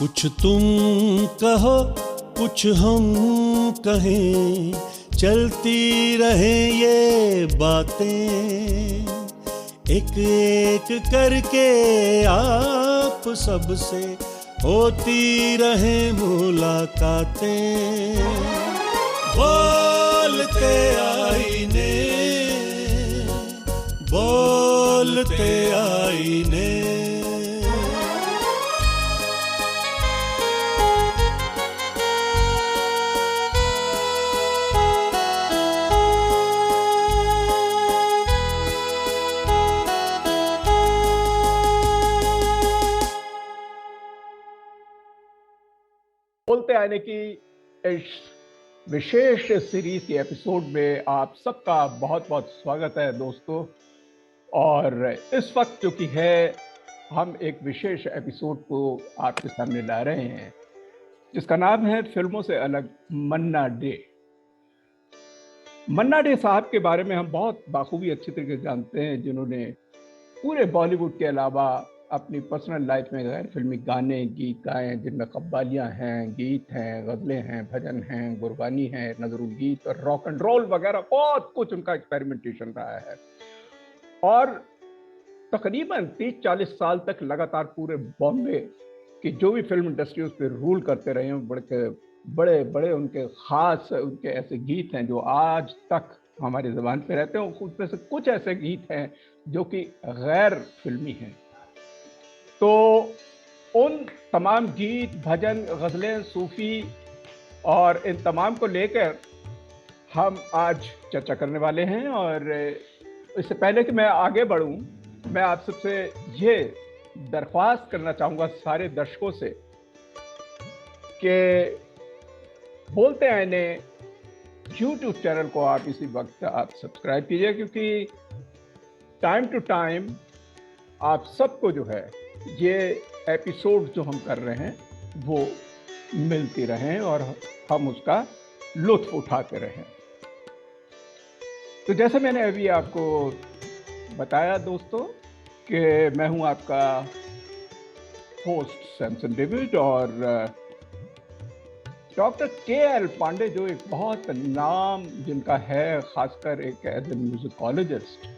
कुछ तुम कहो कुछ हम कहें, चलती रहे ये बातें, एक एक करके आप सबसे होती रहे मुलाकातें। बोलते आईने, बोलते आईने। बोलते आने की इस विशेष सीरीज के एपिसोड में आप सबका बहुत बहुत स्वागत है दोस्तों। और इस वक्त जो कि है, हम एक विशेष एपिसोड को आपके सामने ला रहे हैं जिसका नाम है फिल्मों से अलग मन्ना डे। मन्ना डे साहब के बारे में हम बहुत बाखूबी अच्छी तरीके से जानते हैं, जिन्होंने पूरे बॉलीवुड के अलावा अपनी पर्सनल लाइफ में गैर फिल्मी गाने गीत गाए हैं, जिनमें कव्वालियाँ हैं, गीत हैं, गज़लें हैं, भजन हैं, गुरबानी है, नज़रुल गीत और रॉक एंड रोल वगैरह बहुत कुछ उनका एक्सपेरिमेंटेशन रहा है। और तकरीबन 30-40 साल तक लगातार पूरे बॉम्बे की जो भी फिल्म इंडस्ट्री उस पर रूल करते रहे हैं। बड़े बड़े उनके खास उनके ऐसे गीत हैं जो आज तक हमारी ज़बान पे रहते हैं। उसमें से कुछ ऐसे गीत हैं जो कि गैर फिल्मी हैं। तो उन तमाम गीत, भजन, गज़लें, सूफ़ी और इन तमाम को लेकर हम आज चर्चा करने वाले हैं। और इससे पहले कि मैं आगे बढ़ूं, मैं आप सबसे ये दरख्वास्त करना चाहूँगा सारे दर्शकों से कि बोलते आईने यूट्यूब चैनल को आप इसी वक्त आप सब्सक्राइब कीजिए, क्योंकि टाइम टू टाइम आप सबको जो है ये एपिसोड जो हम कर रहे हैं वो मिलती रहें और हम उसका लुत्फ उठाते रहें। तो जैसे मैंने अभी आपको बताया दोस्तों कि मैं हूं आपका होस्ट सैमसन डेविड, और डॉक्टर के.एल. पांडे जो एक बहुत नाम जिनका है, खासकर एक एज ए म्यूजिकोलॉजिस्ट,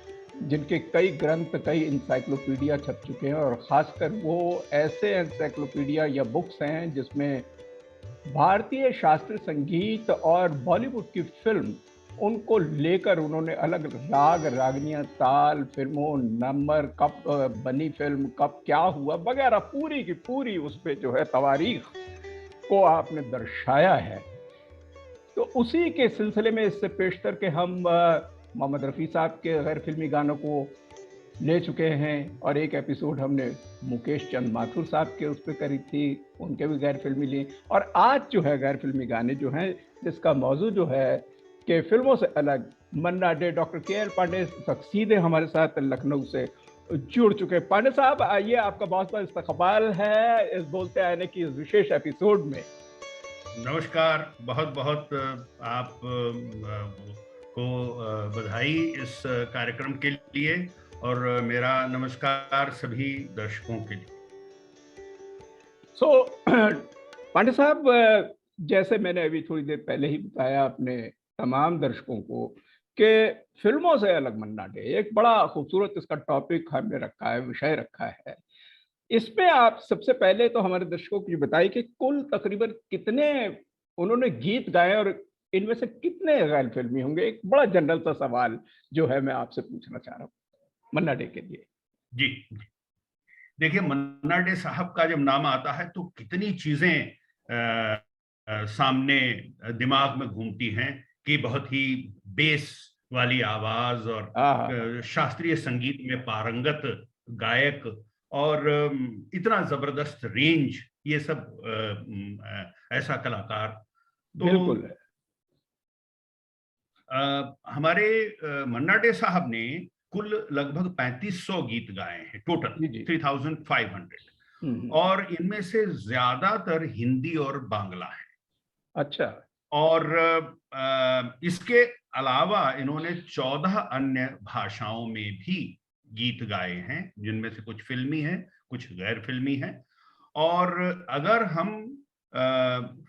जिनके कई ग्रंथ, कई इंसाइक्लोपीडिया छप चुके हैं, और ख़ासकर वो ऐसे इंसाइक्लोपीडिया या बुक्स हैं जिसमें भारतीय शास्त्रीय संगीत और बॉलीवुड की फिल्म, उनको लेकर उन्होंने अलग राग, रागनियाँ, ताल, फिल्मों, नंबर, कब बनी फिल्म, कब क्या हुआ वगैरह पूरी की पूरी उस पर जो है तवारीख को आपने दर्शाया है। तो उसी के सिलसिले में इससे पेशतर के हम मोहम्मद रफ़ी साहब के गैर फिल्मी गानों को ले चुके हैं, और एक एपिसोड हमने मुकेश चंद माथुर साहब के उस पर करी थी, उनके भी गैर फिल्मी लिए। और आज जो है गैर फिल्मी गाने जो हैं, जिसका मौजू जो है कि फिल्मों से अलग मन्ना डे, डॉक्टर के.एल. पांडे सीधे हमारे साथ लखनऊ से जुड़ चुके हैं। पांडे साहब आइए, आपका बहुत बहुत इस्तकबाल है इस बोलते आने की इस विशेष एपिसोड में। नमस्कार, बहुत बहुत आप को बधाई इस कार्यक्रम के लिए, और मेरा नमस्कार सभी दर्शकों के लिए। पांडे साहब, जैसे मैंने अभी थोड़ी देर पहले ही बताया अपने तमाम दर्शकों को कि फिल्मों से अलग मन्ना डे एक बड़ा खूबसूरत इसका टॉपिक हमने रखा है, विषय रखा है। इसमें आप सबसे पहले तो हमारे दर्शकों को ये बताइए कि कुल तकरीबन कितने उन्होंने गीत गाए और इनमें से कितने गैर फिल्मी होंगे। एक बड़ा जनरल सा सवाल जो है मैं आपसे पूछना चाह रहा हूँ मन्ना डे के लिए। जी, देखिए, मन्ना डे साहब का जब नाम आता है तो कितनी चीजें सामने दिमाग में घूमती हैं कि बहुत ही बेस वाली आवाज और शास्त्रीय संगीत में पारंगत गायक, और इतना जबरदस्त रेंज, ये सब ऐसा कलाकार। तो बिल्कुल हमारे मन्ना डे साहब ने कुल लगभग 3500 गीत गाए हैं, टोटल 3500, और इनमें से ज्यादातर हिंदी और बांग्ला है। अच्छा। और इसके अलावा इन्होंने 14 अन्य भाषाओं में भी गीत गाए हैं, जिनमें से कुछ फिल्मी हैं, कुछ गैर फिल्मी हैं। और अगर हम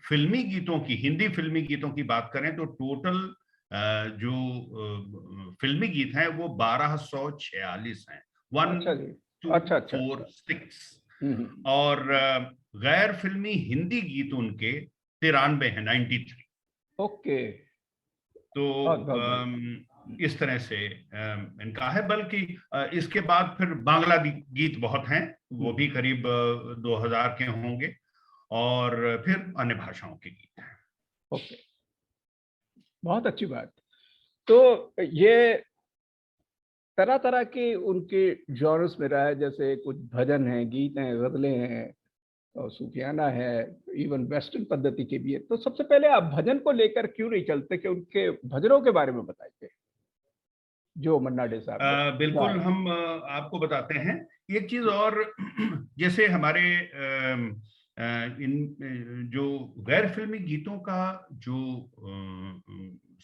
फिल्मी गीतों की, हिंदी फिल्मी गीतों की बात करें तो टोटल जो फिल्मी गीत हैं वो 1246 हैं, अच्छा जी। 1246। हम्म। और गैर फिल्मी हिंदी गीत उनके 93 हैं, 93। ओके। तो बहुत बहुत बढ़िया। इस तरह से इनका है। बल्कि इसके बाद फिर बांग्ला गीत बहुत हैं, वो भी करीब 2000 के होंगे, और फिर अन्य भाषाओं के गीत हैं। ओके, बहुत अच्छी बात। तो ये तरह तरह के उनके जॉनर्स में रहा है, जैसे कुछ भजन हैं, गीत हैं, गजलें हैं, और सूफियाना है, इवन वेस्टर्न पद्धति के भी है। तो सबसे पहले आप भजन को लेकर क्यों नहीं चलते कि उनके भजनों के बारे में बताइए, जो मन्ना डे साहब ने बिल्कुल, गाए। हम आपको बताते हैं एक चीज और। जैसे हमारे इन जो गैर फिल्मी गीतों का जो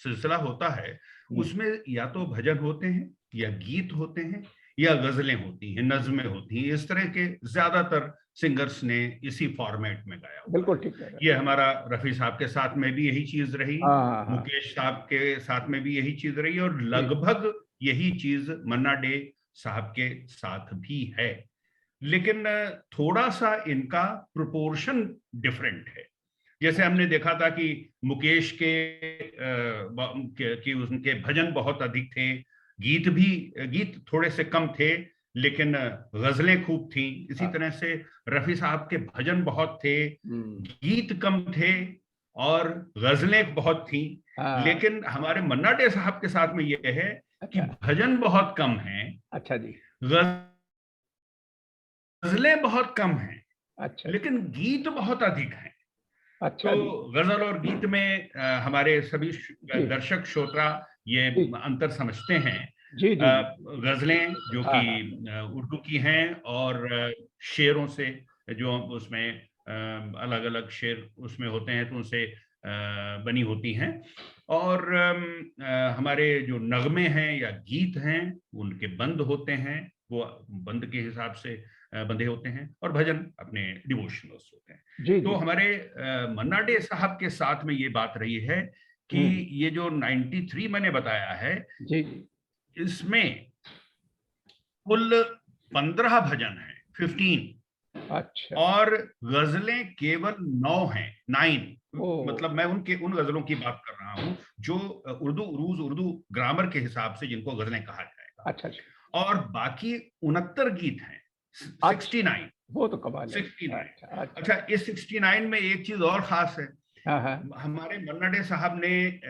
सिलसिला होता है, उसमें या तो भजन होते हैं, या गीत होते हैं, या गजलें होती हैं, नज़्में होती हैं। इस तरह के ज्यादातर सिंगर्स ने इसी फॉर्मेट में गाया हुआ बिल्कुल है। ठीक कह रहे हैं। ये हमारा रफी साहब के साथ में भी यही चीज रही, हाँ हाँ हाँ। मुकेश साहब के साथ में भी यही चीज रही, और जी। लगभग यही चीज मन्ना डे साहब के साथ भी है। लेकिन थोड़ा सा इनका प्रोपोर्शन डिफरेंट है। जैसे हमने देखा था कि मुकेश कि उनके भजन बहुत अधिक थे, गीत थोड़े से कम थे, लेकिन गजलें खूब थीं। इसी तरह से रफी साहब के भजन बहुत थे, गीत कम थे, और गजलें बहुत थीं। लेकिन हमारे मन्ना डे साहब के साथ में यह है कि भजन बहुत कम हैं, अच्छा जी, गजलें बहुत कम हैं, अच्छा, लेकिन गीत बहुत अधिक हैं। अच्छा जी। तो गजल और गीत में हमारे सभी जी दर्शक श्रोता ये जी अंतर समझते हैं। जी जी। गजलें जो हाँ कि हाँ। उर्दू की हैं, और शेरों से, जो उसमें अलग अलग शेर उसमें होते हैं, तो उनसे बनी होती हैं। और हमारे जो नगमे हैं या गीत हैं, उनके बंद होते हैं, वो बंद के हिसाब से बंधे होते हैं, और भजन अपने डिवोशनल्स होते हैं। जी तो जी। हमारे मन्ना डे साहब के साथ में ये बात रही है कि ये जो 93 मैंने बताया है, जी जी। इसमें कुल 15 भजन हैं, 15, अच्छा। और गजलें केवल 9 हैं, 9। ओ। मतलब मैं उन गजलों की बात कर रहा हूं जो उर्दू ग्रामर के हिसाब से जिनको गजलें कहा जाएगा। अच्छा अच्छा। और बाकी 69 गीत हैं, 69। वो तो कमाल है। 69। अच्छा अच्छा। अच्छा, इस 69 में एक चीज और खास है। हाँ हाँ। हमारे मन्ना डे साहब ने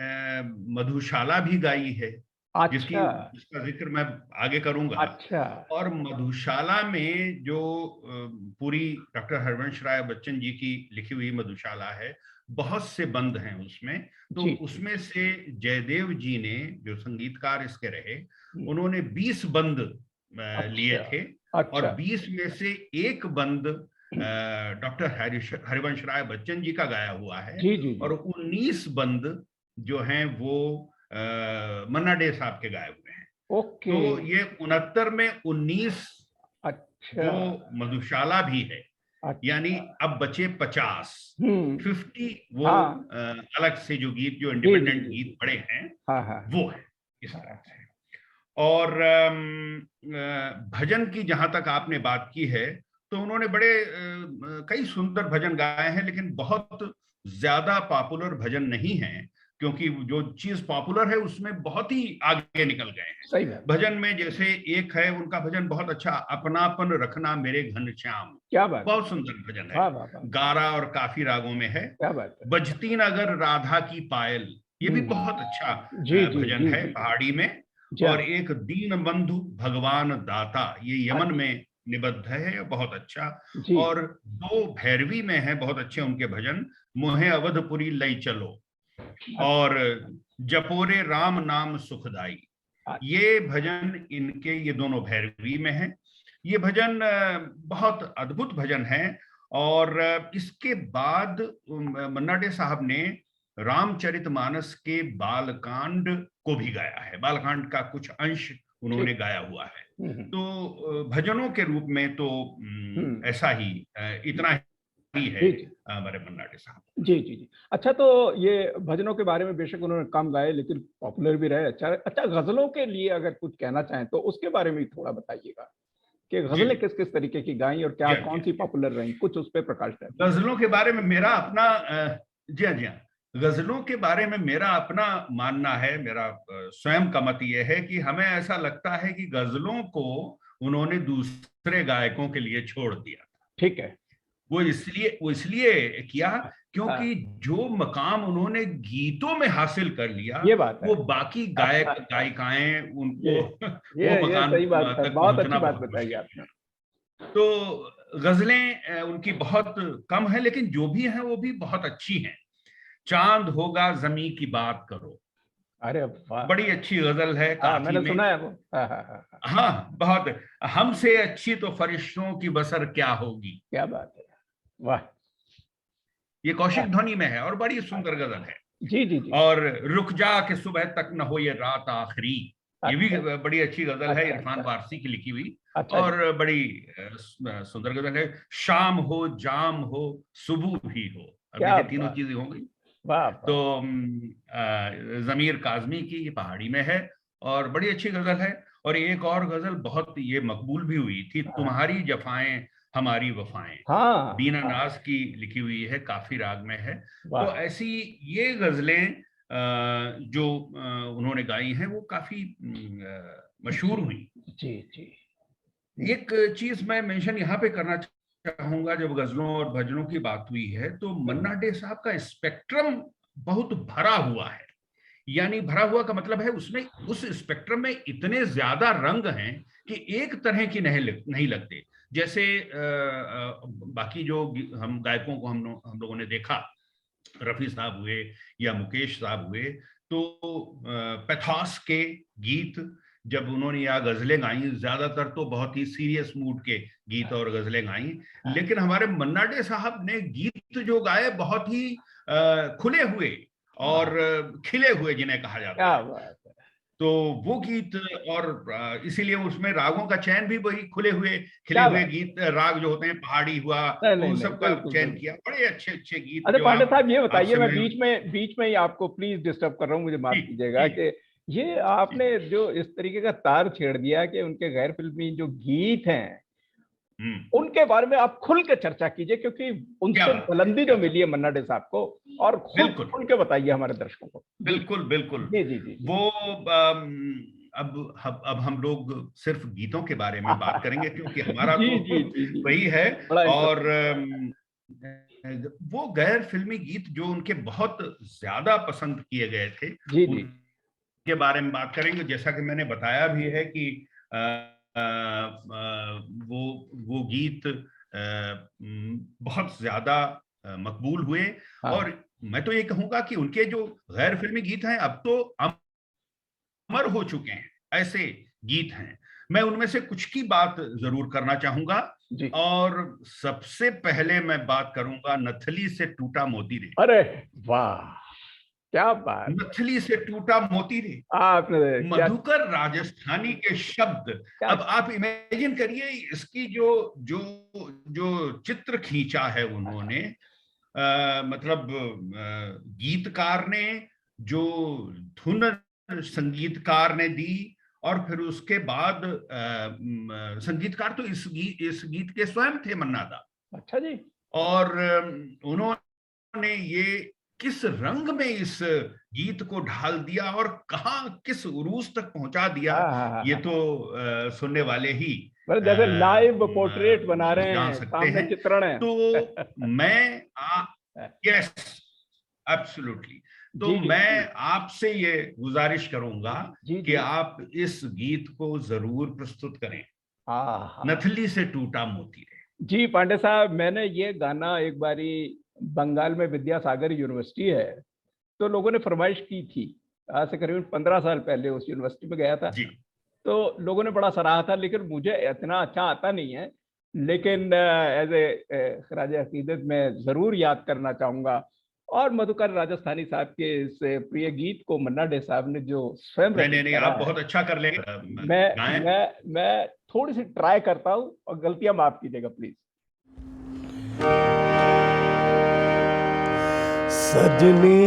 मधुशाला भी गाई है, अच्छा जिसका जिक्र मैं आगे करूंगा। अच्छा। और मधुशाला में जो पूरी डॉक्टर हरवंश राय बच्चन जी की लिखी हुई मधुशाला है, बहुत से बंद हैं उसमें। तो जी। उसमें से जयदेव जी ने, जो संगीतकार इसके रहे, हम्म। उन्होंने 20 बंद लिए अच्छा थे। और अच्छा। 20 में से एक बंद डॉक्टर हरिवंश राय बच्चन जी का गाया हुआ है, जी जी जी। और 19 बंद जो हैं वो मन्ना डे साहब के गाए हुए हैं। ओके। तो ये 69 में 19 अच्छा वो मधुशाला भी है, यानी अच्छा। अब बचे 50। 50 वो हाँ। अलग से जो गीत, जो जी जी इंडिपेंडेंट जी गीत जी। पड़े हैं, हाँ हाँ वो है इस तरह हाँ। से। और भजन की जहां तक आपने बात की है, तो उन्होंने बड़े कई सुंदर भजन गाए हैं, लेकिन बहुत ज्यादा पॉपुलर भजन नहीं है, क्योंकि जो चीज पॉपुलर है उसमें बहुत ही आगे निकल गए हैं। सही बात। भजन में जैसे एक है उनका भजन बहुत अच्छा, अपनापन रखना मेरे घनश्याम। क्या बात है। बहुत सुंदर भजन है, वाह वाह वाह। गारा और काफी रागों में है। क्या बात है। बजती नगर राधा की पायल, ये भी हम्म। बहुत अच्छा जी जी भजन जी है, जी। पहाड़ी में। जा। और एक दीन बंधु भगवान दाता, ये यमन अच्छा। में निबद्ध है, बहुत अच्छा। जी। और दो भैरवी में है बहुत अच्छे उनके भजन, मोहे अवधपुरी लई चलो, और जपोरे राम नाम सुखदाई। ये भजन इनके, ये दोनों भैरवी में है। ये भजन बहुत अद्भुत भजन है। और इसके बाद मन्ना डे साहब ने रामचरितमानस के बालकांड को भी गाया है, बालकांड का कुछ अंश उन्होंने गाया हुआ है। तो भजनों के रूप में तो ऐसा ही इतना ही है हमारे मन्ना डे साहब। जी जी जी। अच्छा, तो ये भजनों के बारे में बेशक उन्होंने कम गाए लेकिन पॉपुलर भी रहे। अच्छा, गजलों के लिए अगर कुछ कहना चाहें तो उसके बारे में थोड़ा बताइएगा कि गजलें किस किस तरीके की गाई और क्या कौन सी पॉपुलर रही, कुछ उस पर प्रकाश डालिए। गजलों के बारे में मेरा अपना जी हाँ जी हाँ, गजलों के बारे में मेरा अपना मानना है, मेरा स्वयं का मत ये है कि हमें ऐसा लगता है कि गजलों को उन्होंने दूसरे गायकों के लिए छोड़ दिया। ठीक है। वो इसलिए किया क्योंकि जो मकाम उन्होंने गीतों में हासिल कर लिया, ये बात है, वो बाकी गायक गायिकाएं उनको वो मकाम सही बात है, तक बहुत अच्छी पहुंचना बात बहुत बताई मुश्किल है। आपने। तो गजलें उनकी बहुत कम है, लेकिन जो भी हैं वो भी बहुत अच्छी हैं। चांद होगा जमी की बात करो, अरे वाह, बड़ी अच्छी गजल है, काफी मैंने में। सुना है वो। हाँ, बहुत। हमसे अच्छी तो फरिश्तों की बसर क्या होगी, क्या बात है, वाह। ये कौशिक ध्वनि में है और बड़ी सुंदर गजल है। जी जी जी। और रुक जा के सुबह तक न हो ये रात आखिरी, ये भी बड़ी अच्छी गजल है, इरफान वारसी की लिखी हुई। और बड़ी सुंदर गजल है। शाम हो, जाम हो, सुबह भी हो, अब ये तीनों चीजें हो गई। तो जमीर काजमी की पहाड़ी में है और बड़ी अच्छी गजल है। और एक और गजल बहुत ये मकबूल भी हुई थी, तुम्हारी जफाएं हमारी वफाएं, बीना नाज की लिखी हुई है, काफी राग में है। तो ऐसी ये गजलें जो उन्होंने गाई हैं वो काफी मशहूर हुई। जी जी। एक चीज मैं मेंशन यहाँ पे करना चाहूंगा, जब गजलों और भजनों की बात हुई है तो मन्ना डे साहब का स्पेक्ट्रम बहुत भरा हुआ है। यानी भरा हुआ का मतलब है उसमें, उस स्पेक्ट्रम में इतने ज्यादा रंग हैं कि एक तरह की नहीं लगते। जैसे बाकी जो हम गायकों को हम लोगों ने देखा, रफी साहब हुए या मुकेश साहब हुए, तो पैथोस के गीत जब उन्होंने या गजलें गाई, ज्यादातर तो बहुत ही सीरियस मूड के गीत और गजलें गाई। लेकिन हमारे मन्ना डे साहब ने गीत जो गाए बहुत ही खुले हुए और खिले हुए, जिन्हें कहा जाता है। तो वो गीत, और इसीलिए उसमें रागों का चयन भी वही खुले हुए खिले हुए गीत, राग जो होते हैं, पहाड़ी हुआ, उन सब का चयन किया। बड़े अच्छे अच्छे गीत। अरे पांडे साहब, ये बताइए, मैं बीच में ही आपको प्लीज डिस्टर्ब कर रहा हूँ, मुझे माफ कीजिएगा, कि ये आपने जो इस तरीके का तार छेड़ दिया कि उनके गैर फिल्मी जो गीत हैं उनके बारे में आप खुल के चर्चा कीजिए, क्योंकि उनसे बुलंदी जो मिली है मन्ना डे साहब को, और खुल के बताइए हमारे दर्शकों को। बिल्कुल बिल्कुल। जी जी जी। वो अब हम लोग सिर्फ गीतों के बारे में बात करेंगे, क्योंकि हमारा तो वही है। और वो गैर फिल्मी गीत जो उनके बहुत ज्यादा पसंद किए गए थे, के बारे में बात करेंगे। जैसा कि मैंने बताया भी है कि वो गीत बहुत ज्यादा मकबूल हुए। और मैं तो ये कहूंगा कि उनके जो गैर फिल्मी गीत हैं अब तो अमर हो चुके हैं, ऐसे गीत हैं। मैं उनमें से कुछ की बात जरूर करना चाहूंगा। और सबसे पहले मैं बात करूंगा नथली से टूटा मोती रे। अरे वाह, क्या बात। नथली से टूटा मोती रे, आपने मधुकर राजस्थानी के शब्द। अब आप इमेजिन करिए, इसकी जो चित्र खींचा है उन्होंने, मतलब गीतकार ने जो धुन संगीतकार ने दी, और फिर उसके बाद संगीतकार तो इस गीत के स्वयं थे, मन्ना दा। अच्छा जी। और उन्होंने ये किस रंग में इस गीत को ढाल दिया और कहां किस उरूज तक पहुंचा दिया, ये तो सुनने वाले ही जैसे लाइव पोर्ट्रेट बना रहे हैं, जान सकते हैं। चित्रण है। तो मैं यस, एब्सोल्युटली। तो मैं आपसे ये गुजारिश करूंगा कि आप इस गीत को जरूर प्रस्तुत करें, नथली से टूटा मोती रे। जी पांडे साहब, मैंने ये गाना एक बारी, बंगाल में विद्यासागर यूनिवर्सिटी है, तो लोगों ने फरमाइश की थी, आज से करीबन 15 साल पहले उस यूनिवर्सिटी में गया था जी। तो लोगों ने बड़ा सराहा था, लेकिन मुझे इतना अच्छा आता नहीं है, लेकिन एज ए खराज अकीदत में जरूर याद करना चाहूंगा। और मधुकर राजस्थानी साहब के इस प्रिय गीत को मन्ना डे साहब ने जो स्वयं नहीं रचित नहीं, करा आप है, बहुत अच्छा कर लेंगे। गाएं। मैं थोड़ी सी ट्राई करता हूँ और गलतियां माफ कीजिएगा प्लीज। सजनी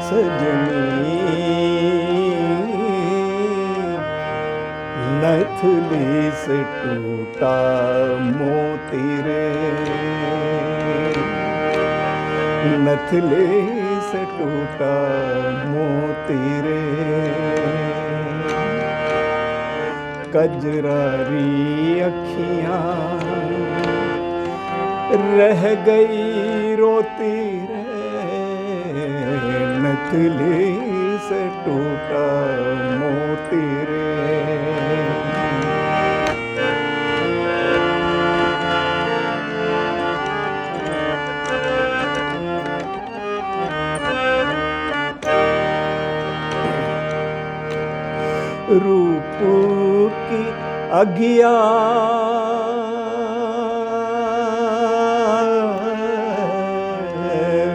सजनी नथली से टूटा मोती रे, नथली से टूटा मोती रे, कजरारी अखियां रह गई रोती रे, नथली से टूटा मोती रे। रूप की अगिया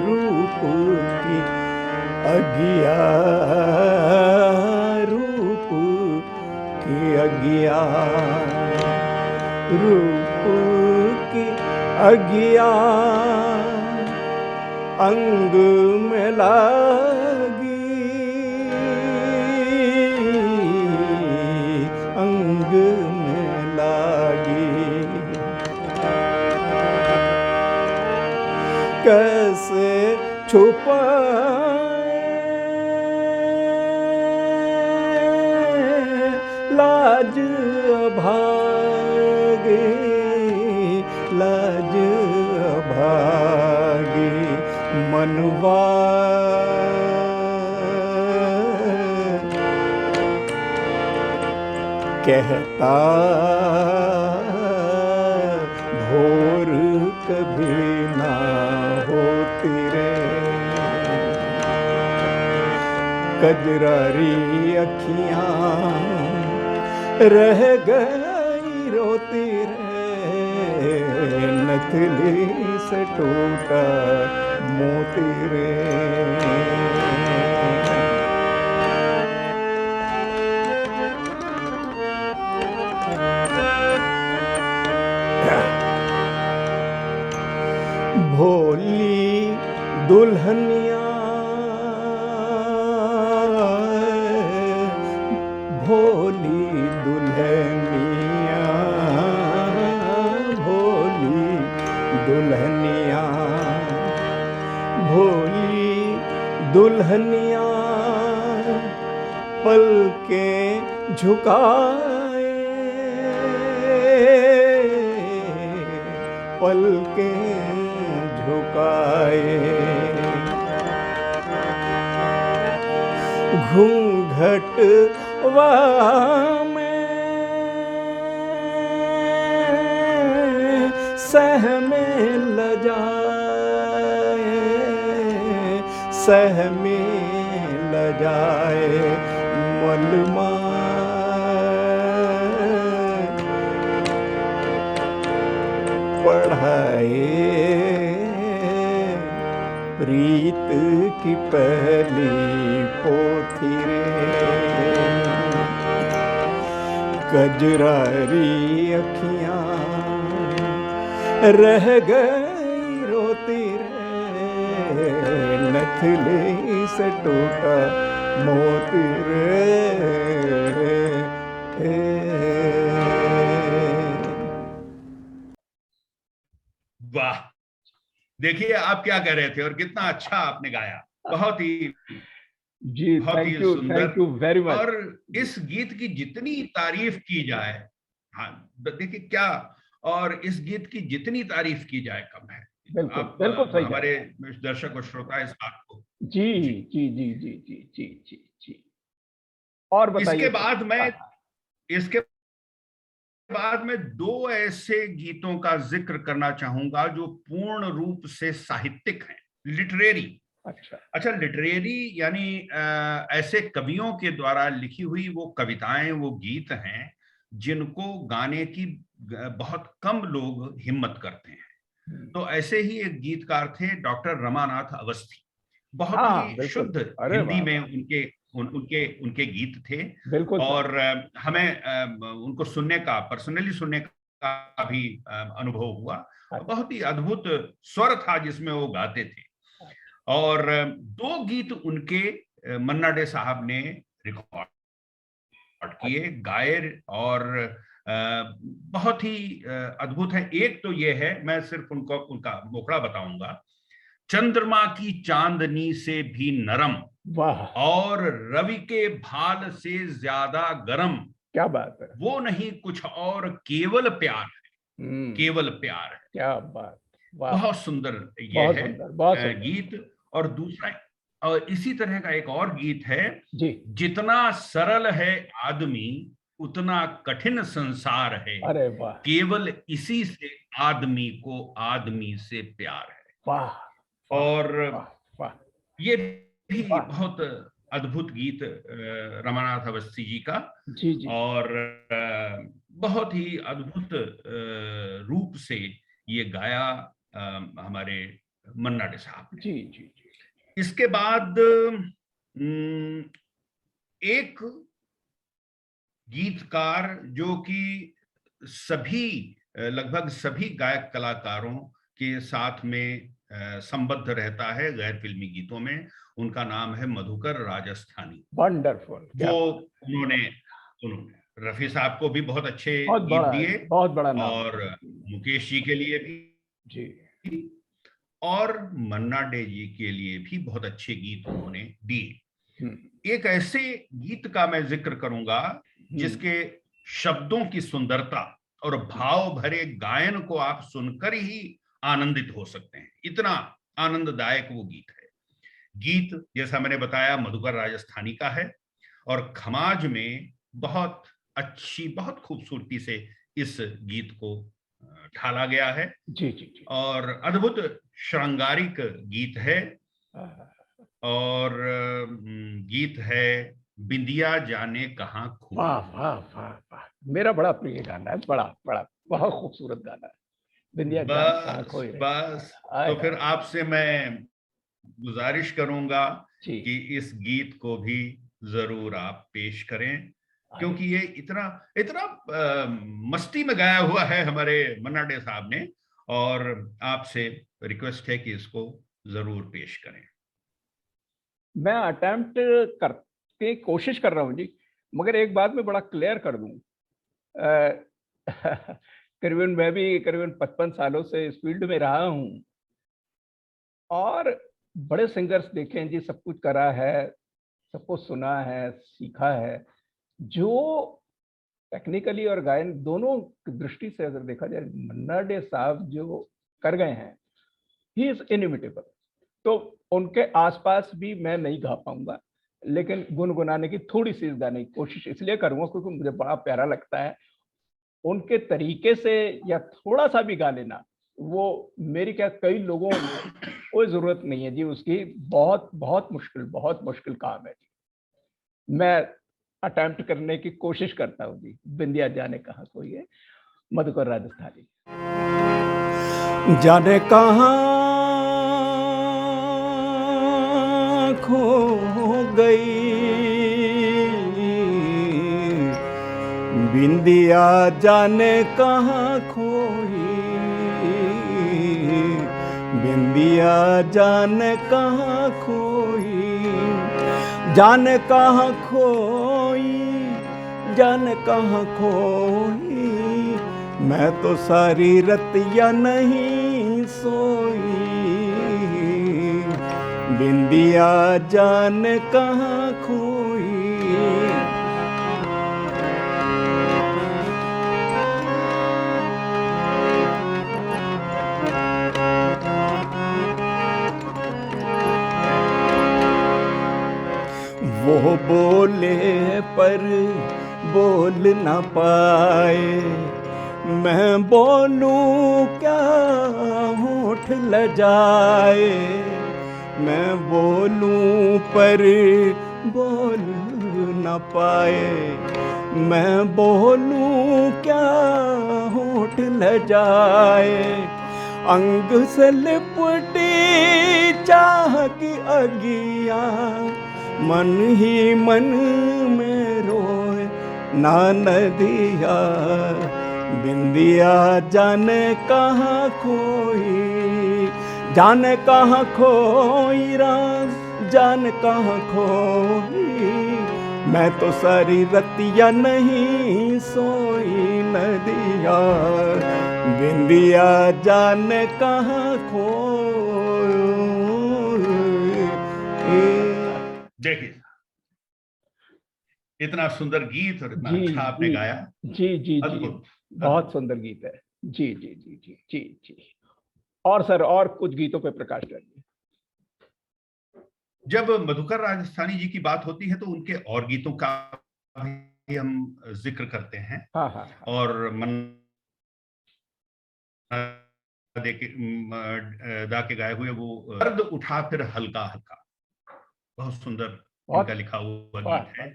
रूप की अगिया, रूप की अगिया, रूप की अगिया अंग में लागी, अंग में लागी, कैसे छुपाए लाज अभागी, लाज अभागी, मनवा कहता भोर कभी ना होती रे, कजरारी अखियां रह गई रोती रे, नथली से टूटा मोती रे। भोली दुल्हनिया, भोली दुल्हनिया, भोली दुल्हनिया, भोली दुल्हनिया पलके झुकाए, पलके झुकाए, घूंघटवा में सहमे लजाए, सहमे लजाए, मलमा पढ़ाए, प्रीत की पहली पोथी रे, कजरारी अखियां रह गई रोती रे, नथली से टूटा मोती रे। वाह, देखिए आप क्या कह रहे थे और कितना अच्छा आपने गाया, बहुत ही जी, बहुत ही थैंक यू वेरी मच। और इस गीत की जितनी तारीफ की जाए, हाँ देखिए क्या, और इस गीत की जितनी तारीफ की जाए कम है। बिल्कुल आप बिल्कुल सही हमारे दर्शक और श्रोता इस बात को जी जी जी जी जी जी जी जी। और बताइए। इसके बाद में दो ऐसे गीतों का जिक्र करना चाहूंगा जो पूर्ण रूप से साहित्यिक हैं, लिटरेरी। अच्छा, लिटरेरी यानी ऐसे कवियों के द्वारा लिखी हुई वो कविताएं, वो गीत हैं जिनको गाने की बहुत कम लोग हिम्मत करते हैं। तो ऐसे ही एक गीतकार थे डॉक्टर रमानाथ अवस्थी, बहुत हाँ ही बिल्कुल। शुद्ध अरे हिंदी वाह में वाह, उनके उनके गीत थे। बिल्कुल सर। और हमें उनको सुनने का, पर्सनली सुनने का भी अनुभव हुआ। अच्छा, बहुत ही अद्भुत स्वर था जिसमें वो गाते थे। और दो गीत उनके मन्ना डे साहब ने रिकॉर्ड किए, गाए, और बहुत ही अद्भुत है। एक तो ये है, मैं सिर्फ उनको उनका मुखड़ा बताऊंगा। चंद्रमा की चांदनी से भी नरम, वाह और रवि के भाल से ज्यादा गरम, क्या बात है। वो नहीं कुछ और केवल प्यार है, हम्म, केवल प्यार है। क्या बात, वाह, बहुत सुंदर ये बहुत है सुंदर, बहुत सुंदर। गीत। और दूसरा, और इसी तरह का एक और गीत है, जी, जितना सरल है आदमी उतना कठिन संसार है, अरे वाह केवल इसी से आदमी को आदमी से प्यार है। वाह वाह और वाह वाह ये भी वाह, बहुत अद्भुत गीत रमानाथ अवस्थी जी का। जी जी और बहुत ही अद्भुत रूप से ये गाया हमारे मन्ना डे साहब ने। जी जी जी। इसके बाद एक गीतकार जो कि सभी लगभग सभी गायक कलाकारों के साथ में संबद्ध रहता है गैर फिल्मी गीतों में, उनका नाम है मधुकर राजस्थानी। वंडरफुल, क्या वो बात, उन्होंने उन्होंने रफी साहब को भी बहुत अच्छे बहुत गीत बड़ा, दिए, बहुत बड़ा नाम। और मुकेश जी के लिए जी, भी, और मन्ना डे जी के लिए भी बहुत अच्छे गीत उन्होंने दिए। हम्म एक ऐसे गीत का मैं जिक्र करूंगा हम्म जिसके शब्दों की सुंदरता और भाव भरे गायन को आप सुनकर ही आनंदित हो सकते हैं, इतना आनंददायक वो गीत है। गीत जैसा मैंने बताया मधुकर राजस्थानी का है, और खमाज में बहुत अच्छी, बहुत खूबसूरती से इस गीत को ढाला गया है। जी जी जी। और अद्भुत श्रृंगारिक गीत है। हाँ, और गीत है बिंदिया जाने कहाँ वाह खोई। वाह वाह वाह, मेरा बड़ा प्रिय गाना है, बड़ा बड़ा बहुत खूबसूरत गाना है। बिंदिया जान कहाँ बस खोई रे। बस, हाय तो फिर हाय। आपसे मैं गुजारिश करूंगा जी, कि इस गीत को भी जरूर आप पेश करें, अरे क्योंकि ये इतना इतना मस्ती में गाया हुआ है हमारे मन्ना डे साहब ने। और आपसे रिक्वेस्ट है कि इसको जरूर पेश करें। मैं अटेम्प्ट करके कोशिश कर रहा हूँ जी, मगर एक बात मैं बड़ा क्लियर कर दूं। अ, करीबन मैं भी करीबन 55 सालों से इस फील्ड में रहा हूँ, और बड़े सिंगर्स देखे हैं जी, सब कुछ करा है, सबको सुना है, सीखा है। जो टेक्निकली और गायन दोनों की दृष्टि से अगर देखा जाए, मन्ना डे साहब जो कर गए हैं, ही इज इनिमिटेबल। तो उनके आसपास भी मैं नहीं गा पाऊंगा, लेकिन गुनगुनाने की थोड़ी सी गाने की कोशिश इसलिए करूंगा क्योंकि मुझे बड़ा प्यारा लगता है। उनके तरीके से या थोड़ा सा भी गा लेना, वो मेरी क्या, कई लोगों ने, कोई जरूरत नहीं है जी उसकी। बहुत बहुत मुश्किल काम है जी। मैं अटेम्प्ट करने की कोशिश करता हूँ जी। बिंदिया जाने कहाँ कोई है, मधुकर राजस्थानी। जाने कहाँ खो गई बिंदिया, जाने कहाँ खोई बिंदिया, जाने कहाँ खोई, जाने कहाँ खोई, जाने कहाँ खोई, मैं तो सारी रतिया नहीं सोई बिंदिया, जाने कहाँ खोई। वो बोले पर बोल न पाए, मैं बोलूं क्या होठ लजाए, मैं बोलूं पर बोल न पाए। मैं बोलूं क्या होठ लजाए, अंग से लिपटी चाह की अगिया, मन ही मन में रोए ना नदिया। बिंदिया जाने कहाँ खोई, जाने कहाँ खोई राम, जाने कहाँ खोई। मैं तो सारी रतिया नहीं सोई नदिया, बिंदिया जाने कहाँ खोई। देखिए इतना सुंदर गीत और इतना जी अच्छा आपने जी गाया, जी जी जी, अद्भुत। बहुत सुंदर गीत है। जी जी जी जी जी जी। और सर, और कुछ गीतों पे प्रकाश डालिए। जब मधुकर राजस्थानी जी की बात होती है तो उनके और गीतों का भी हम जिक्र करते हैं। हाँ हाँ हाँ। और दा के गाए हुए वो दर्द उठा फिर हल्का हल्का, बहुत सुंदर इनका बहुत लिखा हुआ वाह गीत है। वाह।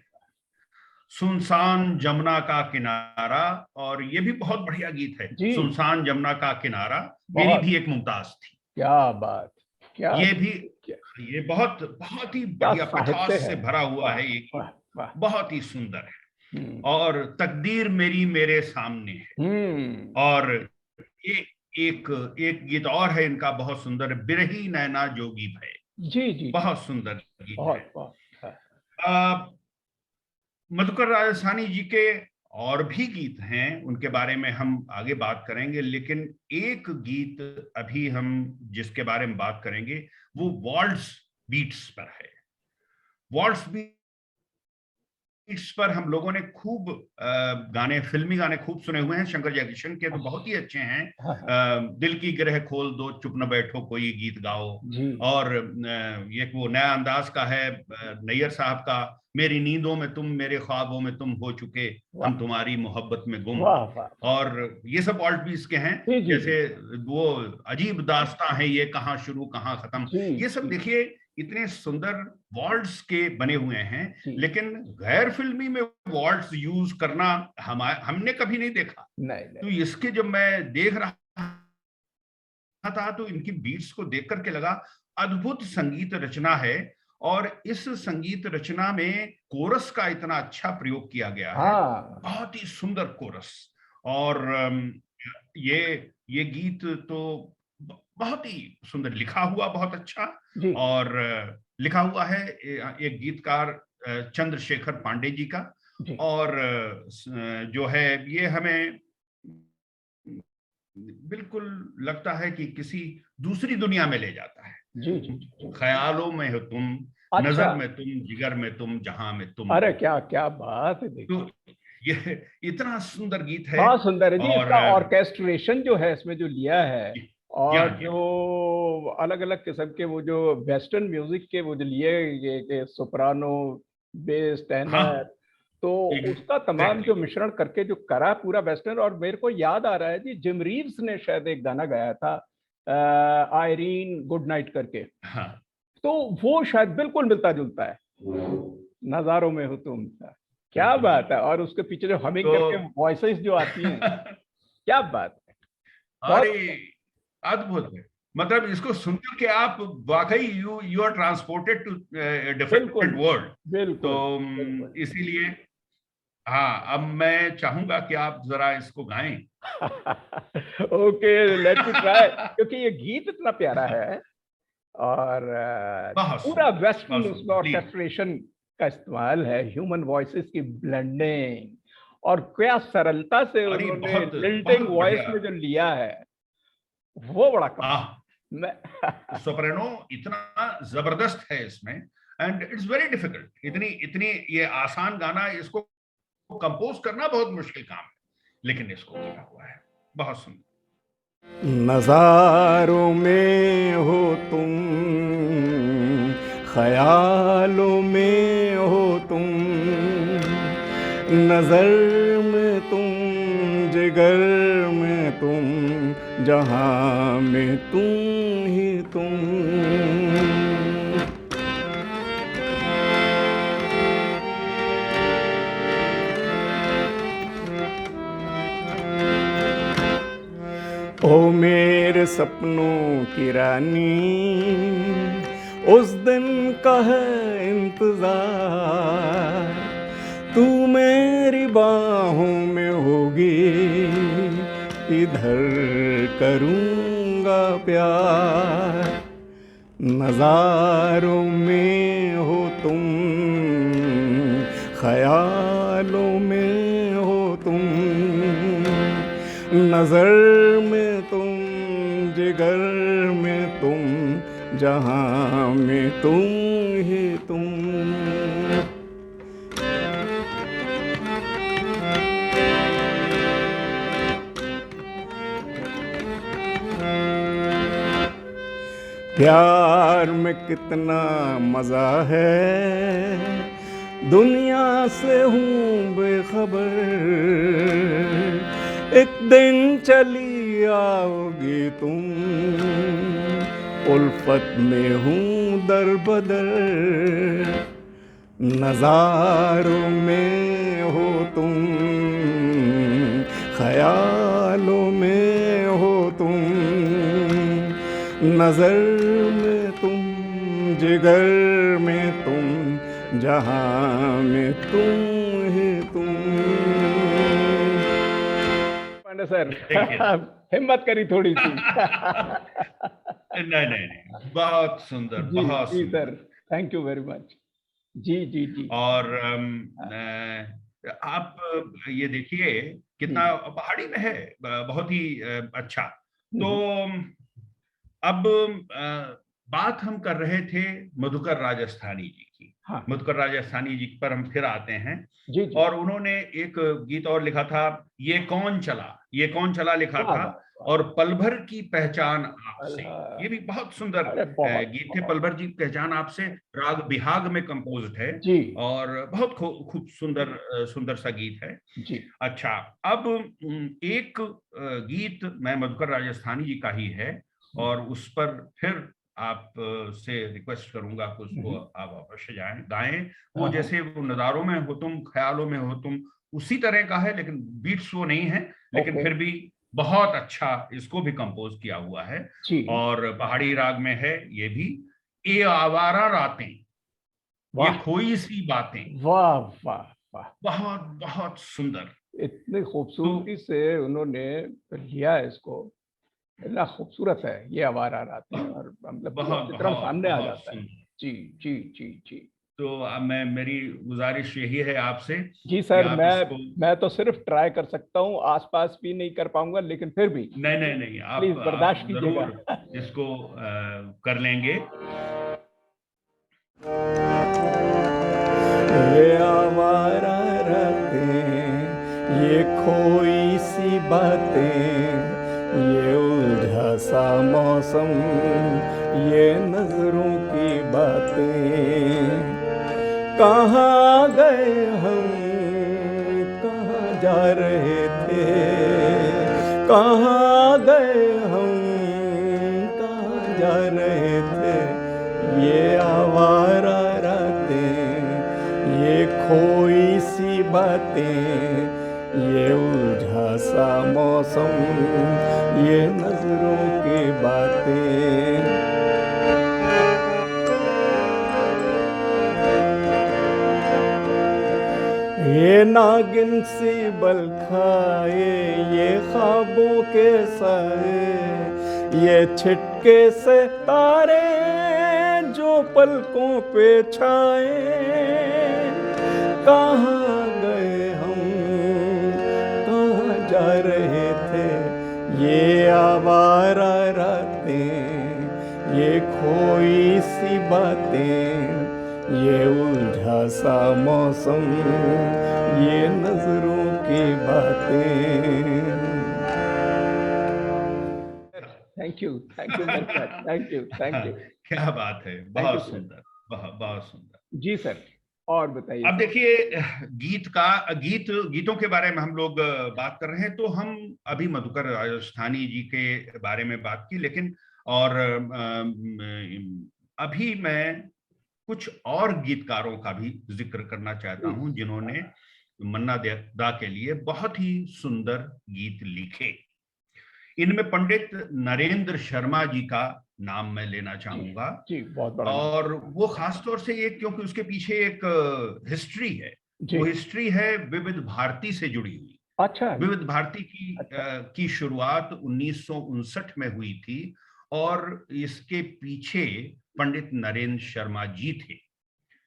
सुनसान जमुना का किनारा, और ये भी बहुत बढ़िया गीत है। जी, सुनसान जमुना का किनारा, मेरी बहुत। भी एक मुमताज थी। क्या बात, क्या ये भी, क्या, ये बहुत बहुत ही क्या बढ़िया साहित्य पठास है। से भरा हुआ वाह है ये गीत, वाह वाह। बहुत ही सुंदर है। हम्म और तकदीर मेरी मेरे सामने है। हम्म। और ये एक एक गीत और है इनका बहुत सुंदर, बिरही नैना जोगी भय, जी जी जी, बहुत सुंदर गीत है। बहुत बहुत। हाँ। मधुकर राजस्थानी जी के और भी गीत हैं, उनके बारे में हम आगे बात करेंगे, लेकिन एक गीत अभी हम जिसके बारे में बात करेंगे वो वॉल्ट्स बीट्स पर है। वॉल्ट्स इस पर हम लोगों ने खूब गाने, फिल्मी गाने खूब सुने हुए हैं। शंकर जयकिशन के तो बहुत ही अच्छे हैं। हाँ हाँ। दिल की गिरह खोल दो, चुप न बैठो कोई गीत गाओ। जी। और ये वो नया अंदाज का है नैयर साहब का, मेरी नींदों में तुम मेरे ख्वाबों में तुम हो चुके, वाह हम तुम्हारी मोहब्बत में गुम। वाह वाह। और ये सब ऑल्ट बीट्स के हैं। जी जी जी जैसे वो अजीब दास्तां है ये, कहाँ शुरू कहाँ खत्म, जी ये सब जी देखिए इतने सुंदर वॉल्ट्स के बने हुए हैं। जी। लेकिन गैर फिल्मी में वॉल्ट्स यूज करना हमने कभी नहीं देखा। नहीं तो नहीं। इसके जब मैं देख रहा था तो इनकी बीट्स को देख करके लगा अद्भुत संगीत रचना है। और इस संगीत रचना में कोरस का इतना अच्छा प्रयोग किया गया है, हाँ बहुत ही सुंदर कोरस। और ये गीत तो बहुत ही सुंदर लिखा हुआ, बहुत अच्छा। जी और लिखा हुआ है एक गीतकार चंद्रशेखर पांडे जी का। जी और जो है ये हमें बिल्कुल लगता है कि किसी दूसरी दुनिया में ले जाता है। जी जी जी। ख्यालों में हो तुम, अच्छा, नजर में तुम, जिगर में तुम, जहां में तुम अरे हो। क्या क्या बात है, तो देखिए। ये इतना सुंदर गीत है। बहुत सुंदर है जी, और इसका ऑर्केस्ट्रेशन जो है इसमें जो लिया है, और जी जो अलग अलग किस्म के वो जो वेस्टर्न म्यूजिक के वो जो लिए, ये सोप्रानो, बेस, हाँ, टेनर, तो उसका तमाम एग्जैक्टली, जो मिश्रण करके जो करा पूरा वेस्टर्न। और मेरे को याद आ रहा है जी, जिम रीव्स ने शायद एक गाना गाया था, आयरीन गुड नाइट करके, हाँ तो वो शायद बिल्कुल मिलता जुलता है, नजारों में हो तुम। क्या बिल्कुल बात है। बिल्कुल। और उसके पीछे जो हमिंग तो करके वॉइसेस जो आती हैं, क्या बात है। अरे बहुत अद्भुत है। मतलब इसको सुनकर के आप वाकई यू आर ट्रांसपोर्टेड टू बिल्कुल डिफरेंट वर्ल्ड। तो बिल्कुल बिल्कुल। इसीलिए हाँ, अब मैं चाहूंगा कि आप जरा इसको गाएं। ओके, लेट मी ट्राई, क्योंकि ये गीत इतना प्यारा है। और बहुत पूरा सुंदर, वेस्टर्न बहुत उसमें सुंदर, प्लीज। ऑर्केस्ट्रेशन का इस्तेमाल है, ह्यूमन वॉइसेस की ब्लेंडिंग, और क्या सरलता से अरे उन्होंने बहुत लिल्टिंग बहुत वॉइस बढ़िया। में जो लिया है, वो बड़ा कमाल। आह, मैं सोप्रानो इतना जबरदस्त है इसमें, एंड इट्स वेरी डिफिकल्ट। इतनी इतनी ये आसान गाना, इसको कंपोज करना बहुत मुश्किल काम है, लेकिन इसको किया हुआ है, बहुत सुंदर। नज़ारों में हो तुम, ख्यालों में हो तुम, नजर में तुम, जिगर में तुम, जहां में तुम ही तुम। ओ मेरे सपनों की रानी, उस दिन का है इंतजार, तू मेरी बाहों में होगी, इधर करूँगा प्यार। नज़ारों में हो तुम, ख्यालों में हो तुम, नज़र में तुम, जिगर में तुम, जहाँ में तुम ही तुम। प्यार में कितना मज़ा है, दुनिया से हूँ बेखबर, एक दिन चली आओगी तुम, उल्फत में हूँ दर बदर। नज़ारों में हो तुम, ख्यालों में हो तुम, नज़र में तुम, जिगर में तुम, जहाँ में तुम ही तुम। पांडे सर देखिए हिम्मत करी थोड़ी सी। नहीं नहीं नहीं, बहुत सुंदर, जी बहुत जी सर, सुंदर। Thank you very much. जी जी जी और आप ये देखिए कितना पहाड़ी में है, बहुत ही अच्छा। तो अब बात हम कर रहे थे मधुकर राजस्थानी जी की। हाँ मधुकर राजस्थानी जी पर हम फिर आते हैं। जी जी, और उन्होंने एक गीत और लिखा था, ये कौन चला, ये कौन चला लिखा वाह था, वाह वाह, और पल भर की पहचान आपसे। ये अल्लाह, भी बहुत सुंदर अरे बहुत गीत थे। पल बहुत, भर की पहचान आपसे राग बिहाग में कंपोज्ड है, जी और बहुत खूब सुंदर सुंदर सा गीत है। जी अच्छा, अब एक गीत मैं मधुकर राजस्थानी जी का ही है, और उस पर फिर आप से रिक्वेस्ट करूंगा कि उसको आप अवश्य जाएं गाएं। वो हाँ हाँ, जैसे वो नज़ारों में हो तुम, ख्यालों में हो तुम, उसी तरह का है, लेकिन बीट्स वो नहीं है, लेकिन ओके, फिर भी बहुत अच्छा इसको भी कंपोज किया हुआ है। जी, और पहाड़ी राग में है ये भी। ये आवारा रातें, ये वाह खोई सी बातें, वाह वाह वाह, बहुत बहुत सुंदर। इतनी तो खूबसूरती से उन्होंने लिया है इसको, इतना खूबसूरत है ये आवारा रातें, और मतलब पूरा बहुत चित्रण बहुत सामने आ बहुत जाता है। सुंदर। जी जी जी जी तो अब मैं, मेरी गुजारिश यही है आपसे जी कि सर, आप इसको, मैं तो सिर्फ ट्राई कर सकता हूँ, आसपास भी नहीं कर पाऊंगा, लेकिन फिर भी नहीं नहीं नहीं, प्लीज आप बर्दाश्त कीजिएगा। जरूर इसको कर लेंगे। ये आवारा रातें, ये खोई सी बातें, ये उलझा सा मौसम, ये नजरों की बातें, कहाँ गए हम, कहाँ जा रहे थे, कहाँ गए हम, कहाँ जा रहे थे, ये आवारा रातें, ये खोई सी बातें, ये उलझा सा मौसम, ये नजरों की बातें। ये नागिन सी बल खाए, ये ख्वाबों के साए, ये छिटके से तारे जो पलकों पे छाए, कहाँ गए हम, कहाँ जा रहे थे, ये आवारा रातें, ये खोई सी बातें, ये उलझा सा मौसम, ये नजरों की बातें। Thank you very much, thank you, क्या बात है, थैंक यू बहुत सर। सुंदर, बहुत बहुत सुंदर। जी सर, और बताइए अब सर। देखिए, गीतों के बारे में हम लोग बात कर रहे हैं, तो हम अभी मधुकर राजस्थानी जी के बारे में बात की, लेकिन और अभी मैं कुछ और गीतकारों का भी जिक्र करना चाहता हूं, जिन्होंने मन्ना दा के लिए बहुत ही सुंदर गीत लिखे। इनमें पंडित नरेंद्र शर्मा जी का नाम मैं लेना चाहूंगा। जी, बहुत बड़ा नाम। और वो खास तौर से एक, क्योंकि उसके पीछे एक हिस्ट्री है। जी। वो हिस्ट्री है विविध भारती से जुड़ी हुई। अच्छा। विविध भारती की अच्छा। की शुरुआत 1959 में हुई थी और इसके पीछे पंडित नरेंद्र शर्मा जी थे।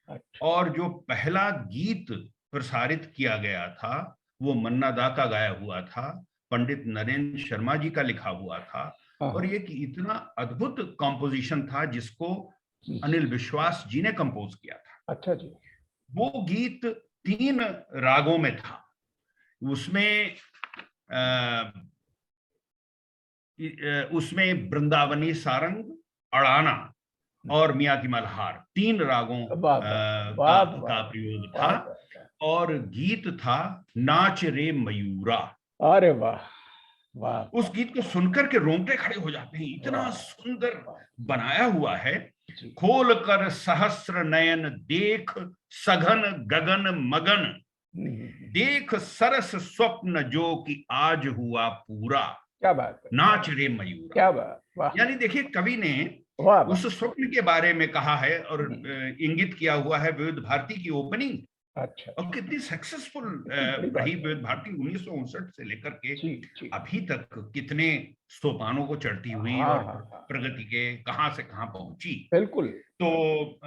अच्छा। और जो पहला गीत प्रसारित किया गया था वो मन्ना दा का गाया हुआ था, पंडित नरेंद्र शर्मा जी का लिखा हुआ था। हाँ, और हाँ। ये इतना अद्भुत कॉम्पोजिशन था जिसको जी। अनिल विश्वास जी ने कंपोज किया था। अच्छा जी। वो गीत 3 रागों में था। उसमें उसमें वृंदावनी सारंग, अड़ाना और मियाँ की मल्हार, 3 रागों वाह वाह वाह का वाह प्रयोग था। वाह वाह। और गीत था नाच रे मयूरा। अरे वाह वाह उस गीत को सुनकर के रोंगटे खड़े हो जाते हैं, इतना वाह सुंदर वाह। बनाया हुआ है। जी। खोल कर सहस्र नयन देख, सघन गगन मगन, देख सरस स्वप्न जो कि आज हुआ पूरा, क्या बात है। नाच रे मयूरा। क्या बात। वाह यानी देखिए, कवि ने वाह वाह। उस स्वप्न के बारे में कहा है और हम्म। इंगित किया हुआ है विविध भारती की ओपनिंग। अच्छा। और कितनी सक्सेसफुल बड़ी बात रही है। विविध भारती 1959 से लेकर के जी जी। अभी तक, कितने सोपानों को चढ़ती हुई हाँ और हाँ हाँ। प्रगति के कहां से कहां पहुंची। बिल्कुल। तो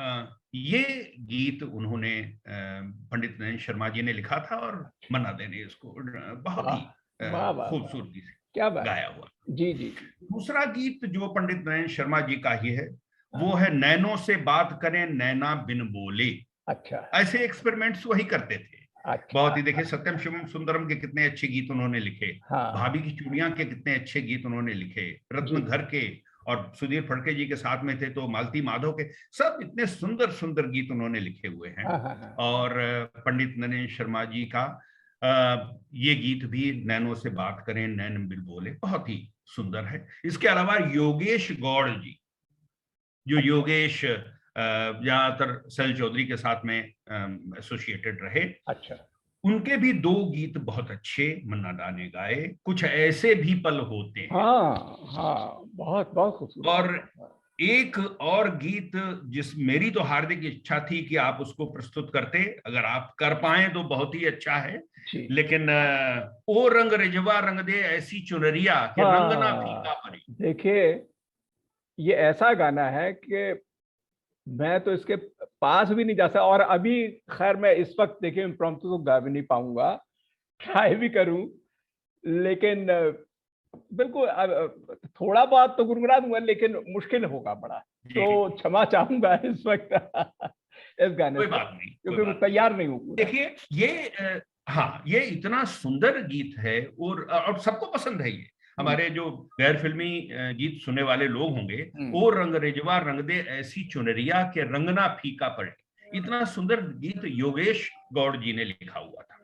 ये गीत उन्होंने पंडित नरेंद्र शर्मा जी ने लिखा था और मन्ना डे ने इसको बहुत वाह ही वाह वाह वाह। खूबसूरती से क्या बात। गाया हुआ। जी जी जी। दूसरा गीत जो पंडित नरेंद्र शर्मा जी का ही है हाँ। वो है नैनों से बात करें नैना बिन बोले। अच्छा ऐसे एक्सपेरिमेंट्स वही करते थे बहुत अच्छा। ही। देखिए, सत्यम शिवम सुंदरम के कितने अच्छे गीत उन्होंने लिखे, हाँ भाभी की चूड़ियां के कितने अच्छे गीत उन्होंने लिखे, जी। रत्न घर के और सुधीर फड़के जी के साथ में थे तो मालती माधव के, सब इतने सुंदर सुंदर गीत उन्होंने लिखे हुए हैं। हाँ हाँ हाँ। और पंडित नरेंद्र शर्मा जी का ये गीत भी नैनों से बात करें नैन बिन बोले बहुत ही सुंदर है। इसके अलावा योगेश गौड़ जी, जो योगेश ज्यादातर सैल चौधरी के साथ में एसोसिएटेड रहे, अच्छा। उनके भी 2 गीत बहुत अच्छे मन्ना डा ने गाए। कुछ ऐसे भी पल होते हैं। हाँ हाँ, बहुत बहुत खूबसूरत। और एक और गीत जिस मेरी तो हार्दिक इच्छा थी कि आप उसको प्रस्तुत करते, अगर आप कर पाए तो बहुत ही अच्छा है। जी। लेकिन ओ रंग रिजवा रंग दे ऐसी चुनरिया के रंग ना फीका हाँ पड़े। देखिए, ये ऐसा गाना है कि मैं तो इसके पास भी नहीं जा सकता। और अभी खैर मैं इस वक्त देखिए इम्प्रॉम्प्टू तो गा भी नहीं पाऊंगा, ट्राई भी करूं, लेकिन बिल्कुल थोड़ा बहुत तो गुनगुना दूंगा, लेकिन मुश्किल होगा बड़ा। जी, तो क्षमा चाहूंगा इस वक्त इस गाने कोई से, बात नहीं, कोई क्योंकि मैं बात तैयार नहीं हूँ पूरा। देखिए, ये हाँ, ये इतना सुंदर गीत है और सबको पसंद है ये। हमारे जो गैर फिल्मी गीत सुनने वाले लोग होंगे, ओ रंग रेजवा रंग दे ऐसी चुनरिया के रंगना फीका पड़े, इतना सुंदर गीत योगेश गौड़ जी ने लिखा हुआ था।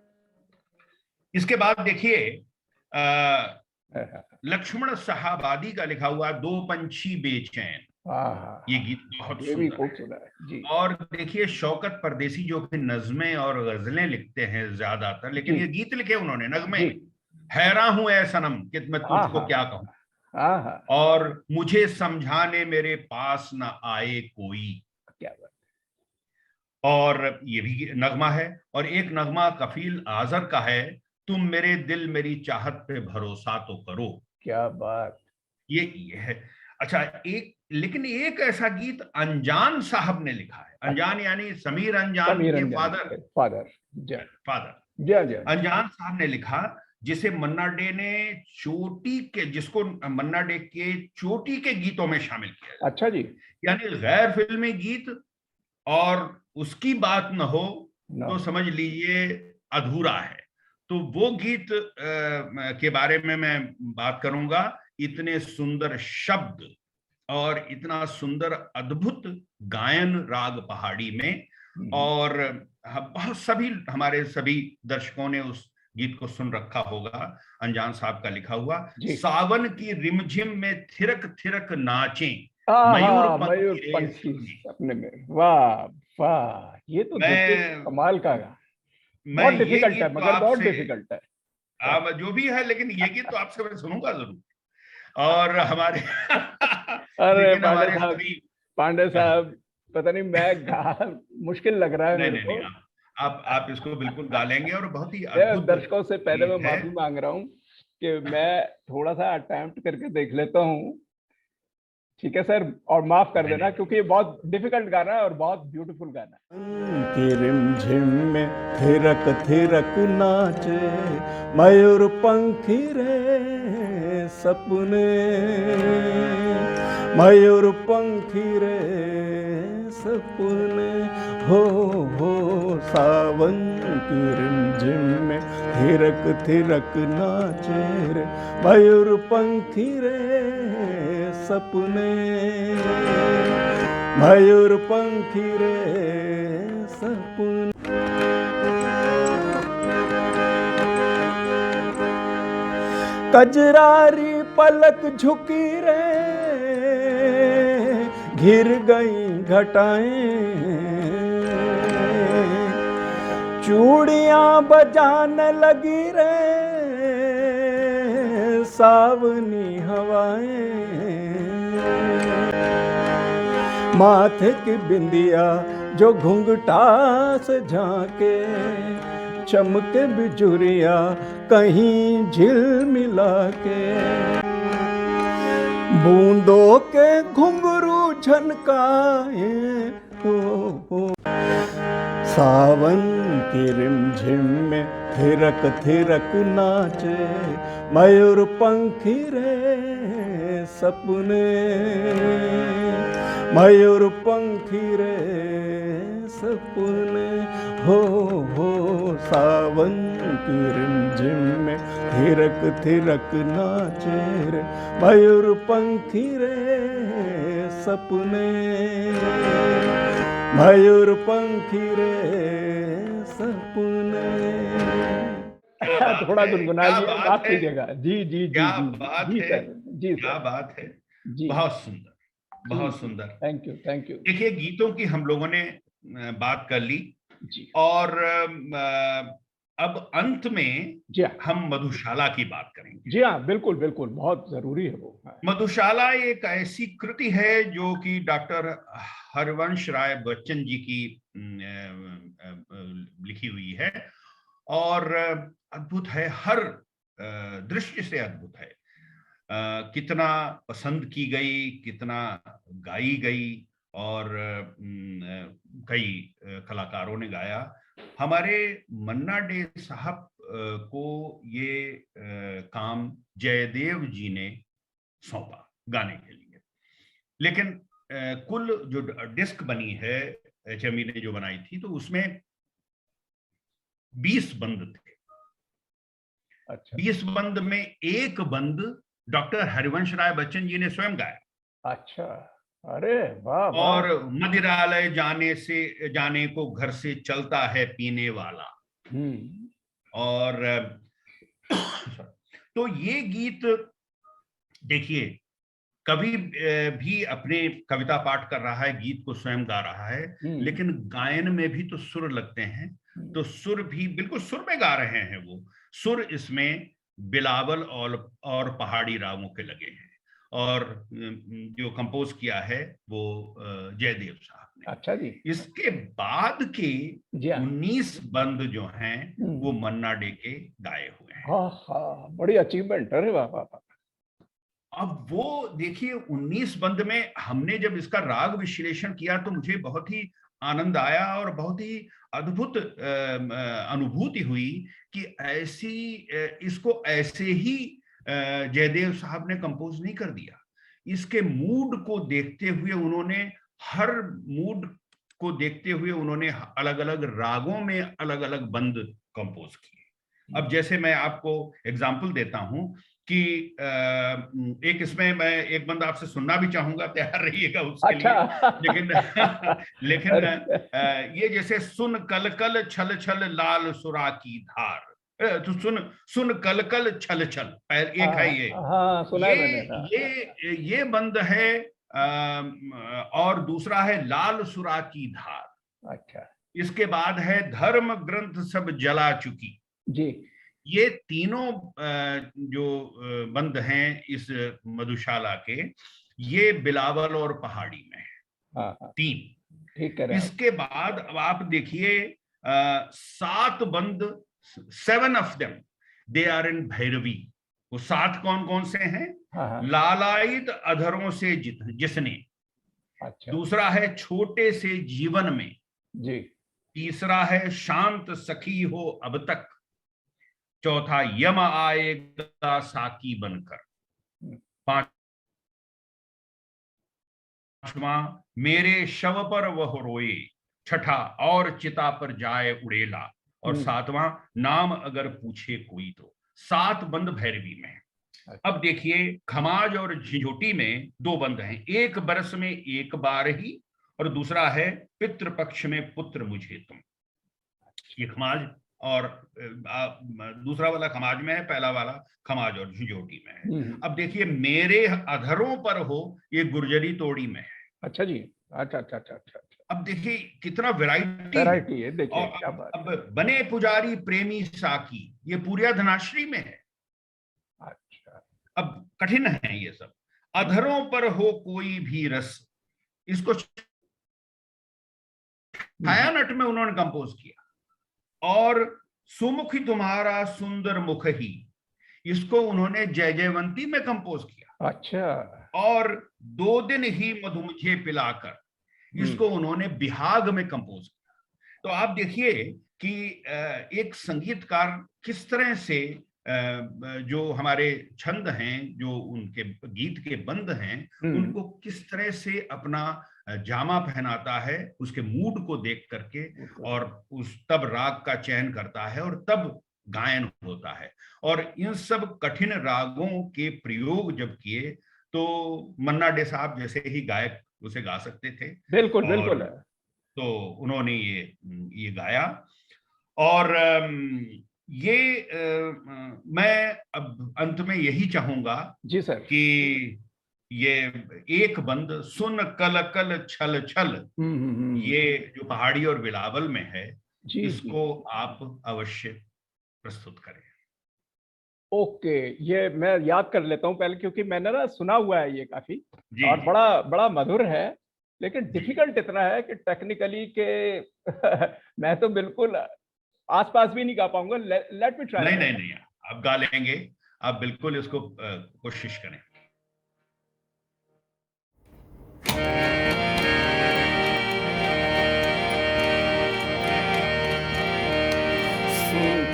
इसके बाद देखिए लक्ष्मण साहबादी का लिखा हुआ दो पंछी बेचैन, ये गीत बहुत ये भी सुंदर खूब है। सुंदर है जी। और देखिए शौकत परदेसी जो कि नज़में और गजलें लिखते हैं ज्यादातर, लेकिन जी ये गीत लिखे उन्होंने नगमे। जी। हैरान हूं ऐ सनम कि मैं हाँ तुझको हाँ क्या कहूं, हाँ हाँ। और मुझे समझाने मेरे पास न आए कोई। क्या बात। और ये भी नगमा है। और एक नगमा कफील आजर का है, तुम मेरे दिल मेरी चाहत पे भरोसा तो करो। क्या बात। ये है। अच्छा, एक लेकिन एक ऐसा गीत अनजान साहब ने लिखा है। अनजान यानी समीर अनजान समीर के अंजान फादर, फादर। जी फादर जी जी। अनजान साहब ने लिखा, जिसे मन्ना डे ने चोटी के, जिसको मन्ना डे के चोटी के गीतों में शामिल किया। अच्छा जी। यानी गैर फिल्मी गीत और उसकी बात न हो ना। तो समझ लीजिए अधूरा है। तो वो गीत के बारे में मैं बात करूंगा। इतने सुंदर शब्द और इतना सुंदर अद्भुत गायन राग पहाड़ी में। और बहुत सभी हमारे सभी दर्शकों ने उस गीत को सुन रखा होगा। अनजान साहब का लिखा हुआ, जी। सावन की रिमझिम में थिरक थिरक नाचें मयूर हाँ मयूर पंखी सपने में। वाह वाह, ये तो देखिए मैं कमाल का। मैं बहुत ये डिफिकल्ट है, गीत तो मगर बहुत आपसे डिफिकल्ट है। वाह। जो भी है, लेकिन ये गीत तो आपसे मैं सुनूंगा जरूर। और हमारे अरे लेकिन हमारे सभी पांडे साहब, पता नहीं मैं मुश्किल लग रहा है नहीं मेरे नहीं को। नहीं, आप इसको बिल्कुल गा लेंगे और बहुत ही ये अद्भुत दर्शकों से पहले मैं गीत है। माफी मांग रहा हूँ कि मैं थोड़ा सा अटेम्प्ट करके देख लेता हूँ। ठीक है सर, और माफ कर नहीं देना नहीं, क्योंकि ये बहुत डिफिकल्ट गाना है और बहुत ब्यूटीफुल गाना है। की रिमझिम में थिरक थिरक नाचे मयूर पंखी रे सपने, मयूर पंखी रे सपने, हो सावन की रिमझिम में थिरक थिरक नाचे रे मयूर पंखी रे सपने, मयूर पंखी रे सपने। कजरारी पलक झुकी रे घिर गई घटाएं, चूड़ियां बजाने लगी रे सावनी हवाएं, माथे की बिंदिया जो घुंघटा से झांके, चमके बिजुरिया कहीं झिलमिला के, बूंदों के घुंघरू झनकाए, हो सावन की रिमझिम में थिरक थिरक नाचे मयूर पंखी रे सपने, मयूर पंखी रे सपने, हो सावन की रिमझिम में थिरक थिरक नाचे रे मयूर पंखी रे सपने, मयूर पंखी रे सपने। थोड़ा गुनगुना क्या लिया, बात माफ है, कीजिएगा। जी जी जी क्या जी बात जी है, सर, जी क्या सर, बात है। जी बहुत सुंदर, जी बहुत जी। सुंदर। Thank you, thank you. देखिए, गीतों की हम लोगों ने बात कर ली जी और अब अंत में जी हाँ, हम मधुशाला की बात करेंगे। जी हाँ, बिल्कुल बिल्कुल, बहुत जरूरी है वो। हाँ। मधुशाला एक ऐसी कृति है जो कि डॉक्टर हरवंश राय बच्चन जी की लिखी हुई है और अद्भुत है, हर दृष्टि से अद्भुत है। कितना पसंद की गई, कितना गाई गई और कई कलाकारों ने गाया। हमारे मन्ना डे साहब को ये काम जयदेव जी ने सौंपा गाने के लिए, लेकिन कुल जो डिस्क बनी है एचएमवी ने जो बनाई थी, तो उसमें 20 बंद थे। अच्छा 20 बंद में एक बंद डॉक्टर हरिवंश राय बच्चन जी ने स्वयं गाया। अच्छा, अरे वाह वाह। और मदिरालय जाने को घर से चलता है पीने वाला। और तो ये गीत देखिए, कभी भी अपने कविता पाठ कर रहा है, गीत को स्वयं गा रहा है, लेकिन गायन में भी तो सुर लगते हैं, तो सुर भी बिल्कुल सुर में गा रहे हैं। वो सुर इसमें बिलावल और पहाड़ी रागों के लगे हैं और जो कंपोज किया है वो जयदेव साहब ने। अच्छा जी। इसके बाद के जी हाँ। 19 बंद जो हैं वो मन्ना डे के गाए हुए हैं। हाँ हाँ, बड़ी अचीवमेंट, अरे वाह वाह वाह। अब वो देखिए, 19 बंद में हमने जब इसका राग विश्लेषण किया तो मुझे बहुत ही आनंद आया और बहुत ही अद्भुत अनुभूति हुई कि इसको ऐसे ही जयदेव साहब ने कंपोज नहीं कर दिया। इसके मूड को देखते हुए उन्होंने, हर मूड को देखते हुए उन्होंने अलग अलग रागों में अलग अलग बंद कंपोज किए। अब जैसे मैं आपको एग्जांपल देता हूं कि एक इसमें मैं एक बंद आपसे सुनना भी चाहूंगा, तैयार रहिएगा उसके अच्छा। लिए। लेकिन अरे। ये जैसे सुन कल कल छल छल लाल सुरा की धार, तो सुन कल कल छल छल, एक है ये। हाँ सुना है मैंने। ये बंद है और दूसरा है लाल सुरा की धार। अच्छा इसके बाद है धर्म ग्रंथ सब जला चुकी। जी। ये तीनों जो बंद हैं इस मधुशाला के, ये बिलावल और पहाड़ी में है। हाँ हाँ, तीन। ठीक कह रहे हैं आप। इसके बाद अब आप देखिए 7 बंद, 7 of them they are in Bhairavi. वो 7 कौन कौन से हैं? हाँ हाँ, लालायित अधरों से जिसने, अच्छा दूसरा है छोटे से जीवन में, जी। तीसरा है शांत सखी हो अब तक, चौथा यम आएगा साकी बनकर, हम्म, पांचवा मेरे शव पर वह रोए, छठा और चिता पर जाए उड़ेला, और हम्म, सातवां नाम अगर पूछे कोई तो। 7 बंद भैरवी में है। अच्छा, अब देखिए खमाज और झिझोटी में 2 बंद हैं, एक बरस में एक बार ही, और दूसरा है पितृपक्ष में पुत्र मुझे तुम। ये खमाज और दूसरा वाला खमाज में है, पहला वाला खमाज और झिझोटी में है। अब देखिए मेरे अधरों पर हो, ये गुर्जरी तोड़ी में है। अच्छा जी, अच्छा अच्छा अच्छा अच्छा अच्छा, अब देखिए कितना वैरायटी है। वैरायटी है, देखिए और क्या बात अब है। बने पुजारी प्रेमी साकी, ये पूरिया धनाश्री में है। अच्छा, अब कठिन है ये सब। अधरों पर हो कोई भी रस, इसको हम्म, छायानट में उन्होंने कंपोज किया। और सुमुखी तुम्हारा सुंदर मुख ही, इसको उन्होंने जय जयवंती में कंपोज किया। अच्छा, और 2 दिन ही मधु मुझे पिलाकर, हम्म, इसको उन्होंने बिहाग में कंपोज किया। तो आप देखिए कि एक संगीतकार किस तरह से जो हमारे छंद हैं, जो उनके गीत के बंद हैं, हम्म, उनको किस तरह से अपना जामा पहनाता है उसके मूड को देख करके, और उस तब राग का चयन करता है और तब गायन होता है। और इन सब कठिन रागों के प्रयोग जब किए तो मन्ना डे साहब जैसे ही गायक उसे गा सकते थे। बिल्कुल और बिल्कुल। तो उन्होंने ये गाया। और ये मैं अब अंत में यही चाहूंगा जी सर। कि ये एक बंद सुन कल कल छल छल, ये जो पहाड़ी और बिलावल में है, जी जी, इसको आप अवश्य प्रस्तुत करें। ओके, ये मैं याद कर लेता हूँ पहले, क्योंकि मैंने ना सुना हुआ है ये काफी, जी और जी बड़ा बड़ा मधुर है, लेकिन जी। डिफिकल्ट इतना है कि टेक्निकली के मैं तो बिल्कुल आसपास भी नहीं गा पाऊंगा। लेट मी ट्राई नहीं माय नहीं नहीं, आप गा लेंगे। आप बिल्कुल इसको कोशिश करें।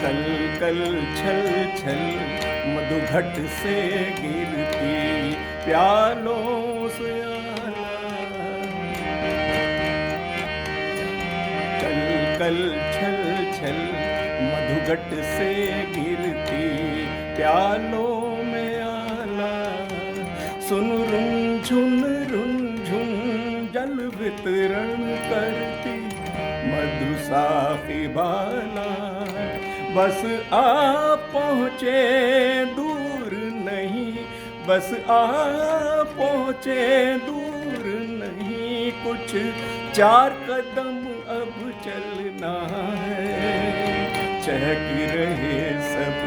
कल कल छल छल मधुघट से गिरती प्यालों से आला। कल कल छल छल मधुघट से गिरती प्यालों में आला। सुन रुंझुन जल वितरण करती मधुसाफी बाला। बस आ पहुँचे दूर नहीं, बस आ पहुँचे दूर नहीं, कुछ 4 कदम अब चलना है। चहक रहे सब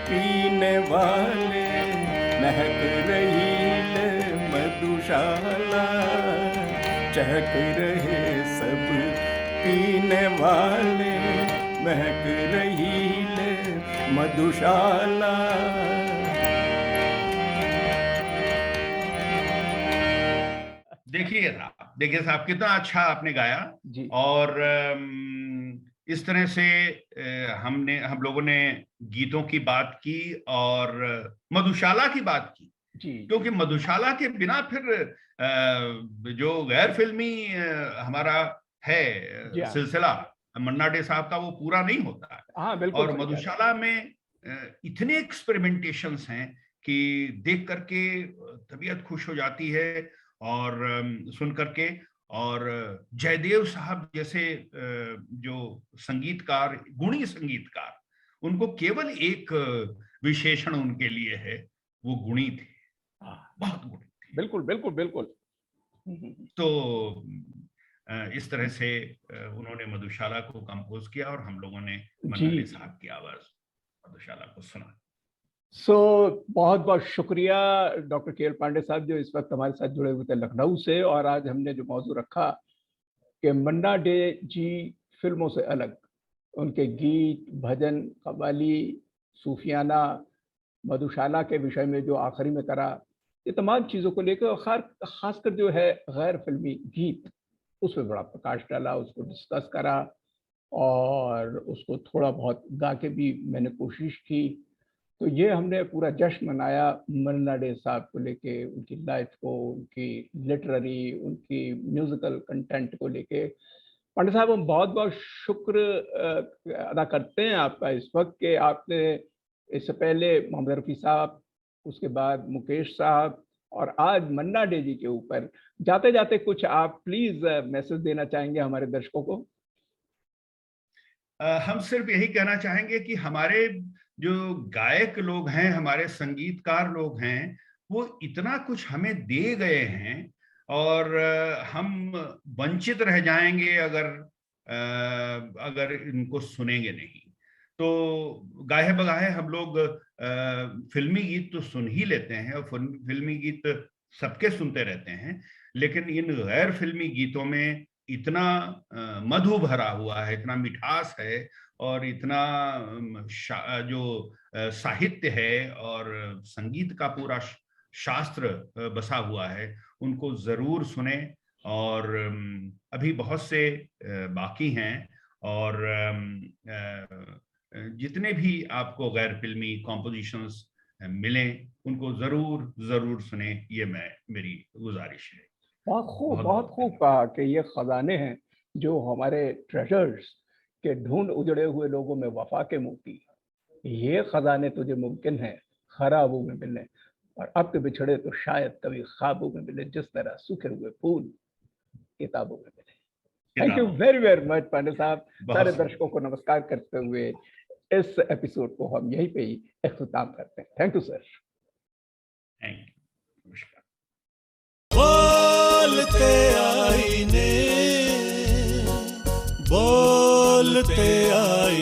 पीने वाले, महक रही ले मधुशाला। चहक रहे सब पीने वाले, महक रही ले मधुशाला। देखिए साहब कितना अच्छा आपने गाया। जी और इस तरह से हम लोगों ने गीतों की बात की और मधुशाला की बात की, जी क्योंकि मधुशाला के बिना फिर जो गैर फिल्मी हमारा है जी, हाँ सिलसिला मन्ना डे साहब का, वो पूरा नहीं होता है। हाँ, बिल्कुल और सही कह रहे हैं। मधुशाला में इतने एक्सपेरिमेंटेशंस हैं कि देख करके तबीयत खुश हो जाती है, और सुन करके। और जयदेव साहब जैसे जो संगीतकार, गुणी संगीतकार, उनको केवल एक विशेषण उनके लिए है, वो गुणी थे, हाँ, बहुत गुणी थे। बिल्कुल बिल्कुल बिल्कुल। तो इस तरह से उन्होंने मधुशाला को कंपोज किया और हम लोगों ने जी मन्ना डे जी, साहब की आवाज मधुशाला को सुना। बहुत बहुत शुक्रिया डॉक्टर के एल पांडे साहब, जो इस वक्त हमारे साथ जुड़े हुए थे लखनऊ से। और आज हमने जो मौजू रखा कि मन्ना डे जी फिल्मों से अलग, उनके गीत, भजन, कव्वाली, सूफियाना, मधुशाला के विषय में जो आखिरी में करा, ये तमाम चीज़ों को लेकर, और खासकर जो है गैर फिल्मी गीत, उसमें बड़ा प्रकाश डाला, उसको डिस्कस करा और उसको थोड़ा बहुत गा के भी मैंने कोशिश की। तो ये हमने पूरा जश्न मनाया मन्ना डे साहब को लेके, उनकी लाइफ को, उनकी लिटरेरी, उनकी म्यूजिकल कंटेंट को लेके। पांडे साहब, हम बहुत बहुत शुक्र अदा करते हैं आपका इस वक्त कि आपने इससे पहले मोहम्मद रफ़ी साहब, उसके बाद मुकेश साहब, और आज मन्ना डे जी के ऊपर जाते जाते कुछ आप प्लीज मैसेज देना चाहेंगे हमारे दर्शकों को? हम सिर्फ यही कहना चाहेंगे कि हमारे जो गायक लोग हैं, हमारे संगीतकार लोग हैं, वो इतना कुछ हमें दे गए हैं और हम वंचित रह जाएंगे अगर इनको सुनेंगे नहीं। तो गाहे बगाहे हम लोग फिल्मी गीत तो सुन ही लेते हैं और फिल्मी गीत सबके सुनते रहते हैं, लेकिन इन गैर फिल्मी गीतों में इतना मधु भरा हुआ है, इतना मिठास है और इतना जो साहित्य है और संगीत का पूरा शास्त्र बसा हुआ है, उनको जरूर सुने। और अभी बहुत से बाकी हैं और जितने भी आपको गैर फिल्मी कॉम्पोजिशंस मिलें, उनको जरूर जरूर सुने, ये मेरी गुजारिश है। बहुत खूब कहा कि ये खजाने हैं जो हमारे ट्रेजर्स के ढूंढ उजड़े हुए लोगों में वफा के मोती। ये खजाने तुझे मुमकिन है खराबों में मिलने, और अब के बिछड़े तो शायद कभी ख्वाबों में मिले, जिस तरह सूखे हुए फूल किताबों में मिले। Thank you very very much Pandey साहब। सारे दर्शकों को नमस्कार करते हुए इस एपिसोड को हम यहीं पे ही इख्तिताम करते हैं। Thank you sir. Thank you. नमस्कार। बोलते आईने, बोलते आई।